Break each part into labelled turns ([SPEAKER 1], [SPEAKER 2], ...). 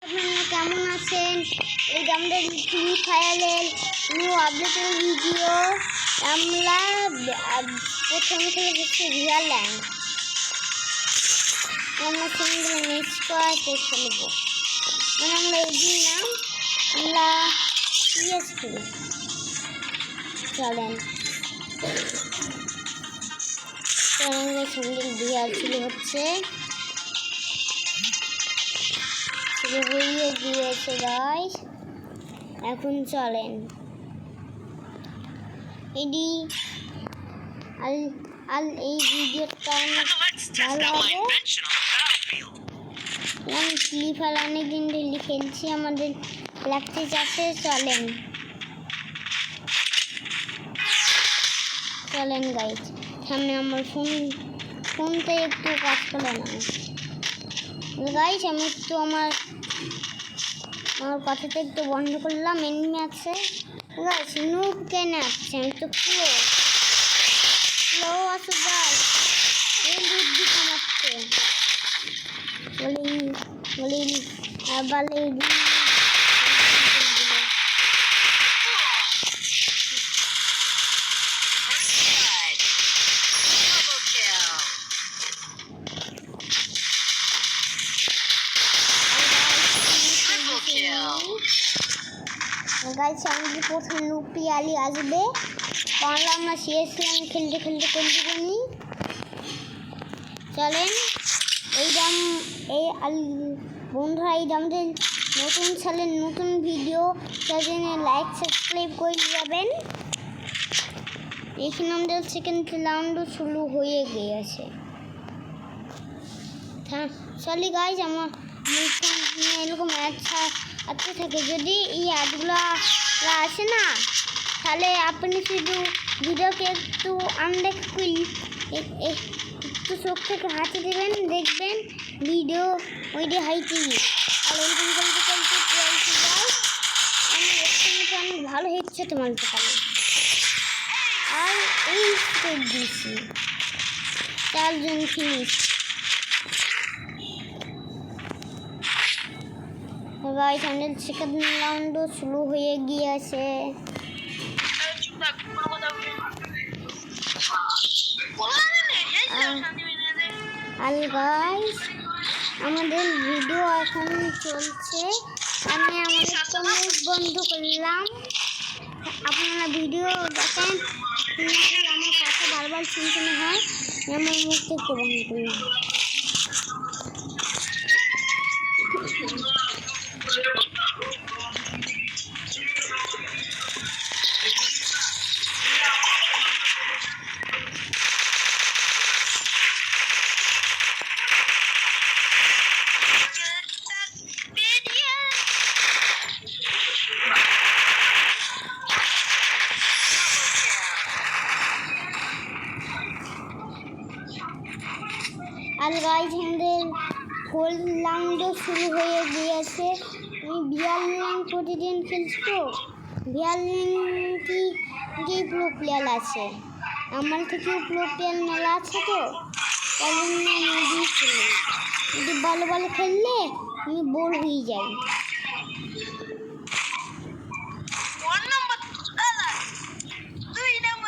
[SPEAKER 1] আপনারা কেমন আছেন? এই আমাদের ফ্রি ফায়ারের নিউ আপডেটের ভিডিও। আমরা প্রথম থেকে হচ্ছে রিয়াল ল্যান্ড, আমরা সিঙ্গেল ম্যাচ করাতে খেলব। মানে আমরা এদিন না, আমরা সিএস খেলি। চলেন সিঙ্গেল রিয়াল ছিল হচ্ছে হয়ে গিয়েছে গাইস। এখন চলেন এডি এই ভিডিওটা ভালো হবে। আমি ফ্রি ফায়ার অনেকদিন ধরে খেলছি, আমাদের লাগতে চাচ্ছে। চলেন গাইস, সামনে আমার ফোনটা একটু কাজ করে না গাইস। আমি একটু আমার কথাটা একটু বন্ধ করলাম। এনিমি আছে গাইস, নুব কেন আসছে? আমি তো স্লো আছে গাইস, এই বুদ্ধি কামাচ্ছে বলি বলে গাইস। আমি প্রথম লুপি আলি আসবে, কারণ আমরা সিএসএম খেলতে করবনি। চলেন বন্ধুরা, এই আমাদের নতুন চ্যানেল, নতুন ভিডিও, তার জন্য লাইক সাবস্ক্রাইব করে যাবেন। এখানে আমাদের সেকেন্ড রাউন্ডও শুরু হয়ে গিয়েছে। চলি গাইজ, আমার এরকম আচ্ছা থাকে। যদি এই অ্যাডগুলো আসে না, তাহলে আপনি শুধু ভিডিওকে একটু একটু চোখ থেকে হাতে দেবেন, দেখবেন ভিডিও হাইটি। আর এরকম করতে যায়, আমি অনেক ভালো হচ্ছে তোমার পারে। আর এই স্টেপ দিয়েছি 4 জন ফিনিশ। গাইস, আমাদের সেকেন্ড রাউন্ডও শুরু হয়ে গিয়েছে। আর গাইস, আমাদের ভিডিও এখন চলছে। আমি আমাদের কমেন্ট বন্ধ করলাম। আপনারা ভিডিও দেখেন, আমার কথা বারবার শুনতে হয়, আমার মুখ থেকে বন্ধ করলাম। আর গাইজ, আমাদের 4 রাউন্ডও শুরু হয়ে গিয়েছে। আমি 42 প্রতিদিন খেলছি তো, 42 কি প্রো প্লেয়ার আছে, আমার থেকেও প্রো প্লেয়ার মেলা আছে। তো তাই জন্য আমি খেলি। যদি ভালো খেললে আমি বোর হয়ে যাই।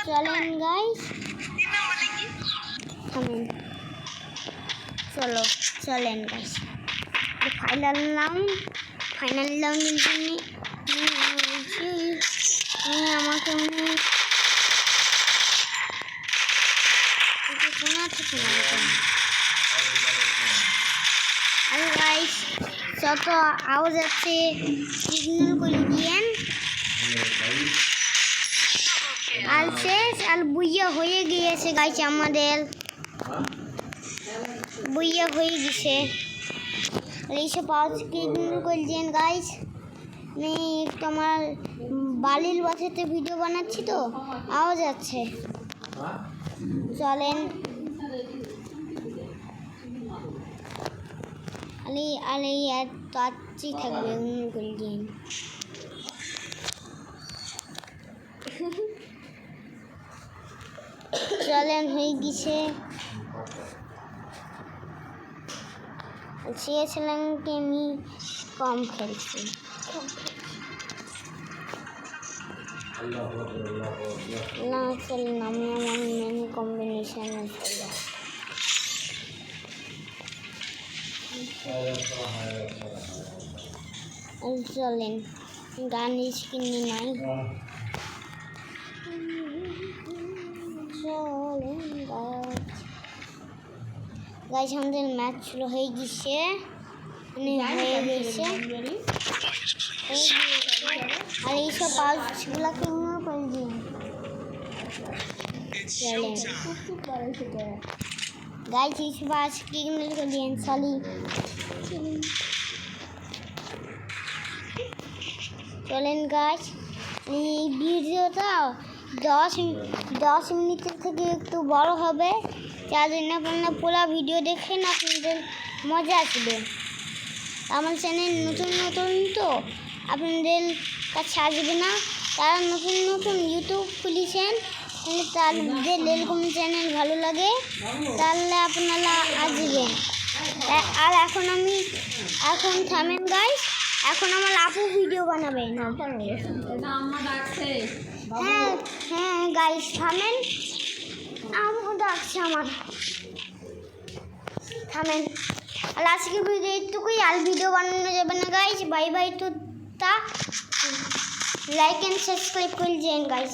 [SPEAKER 1] চলেন গাইজ, চলেন গাইস, ফাইনাল রাউন্ডের জন্য আমাকে আর গাইস, যত আওয়াজ আছে সিগন্যাল করে দিয়েন। আর শেষ, আর বুইয়া হয়ে গিয়েছে গাইস, আমাদের বুইয়া হয়ে গেছে। এইসব আওয়াজ সিগন্যাল করে দিয়েন গাইস। আমি তোমার বালির বাসাতে ভিডিও বানাচ্ছি তো, আওয়াজ আছে। চলেন আচ্ছি থাকবে করে দিন। চলেন হয়ে গেছে। চেয়েছিলাম কি আমি কম খেলছি। না চলেন আমি আমার মেন কম্বিনেশনে চলে চলেন গান স্কিনে নাই চলেন গাইস আমাদের ম্যাচ শুরু হয়ে গেছে আর এইসব পাউচগুলোকে ইগনোর করে দিন গাইস এইসব পাউচকে ইগনোর করে দিন সরি চলেন গাইস এই ভিডিওটা 10 মিনিটের থেকে একটু বড় হবে যার জন্য আপনারা পুরো ভিডিও দেখেন আপনাদের মজা আসবে। আমার চ্যানেল নতুন তো আপনাদের কাছে আসবে না, তারা নতুন ইউটিউব খুলেছেন তাদের এরকম চ্যানেল ভালো লাগে তাহলে আপনারা আসবেন। আর এখন থামেন গাইস, এখন আমার আপু ভিডিও বানাবেন। হ্যাঁ গাইস থামেন, আম্মু ডাকছে আমার, থামেন। আর আজকে ভিডিও এইটুকুই, আর ভিডিও বানানো যাবে না গাইস। বাই বাই, তো তা লাইক এন্ড সাবস্ক্রাইব করে দিন গাইস।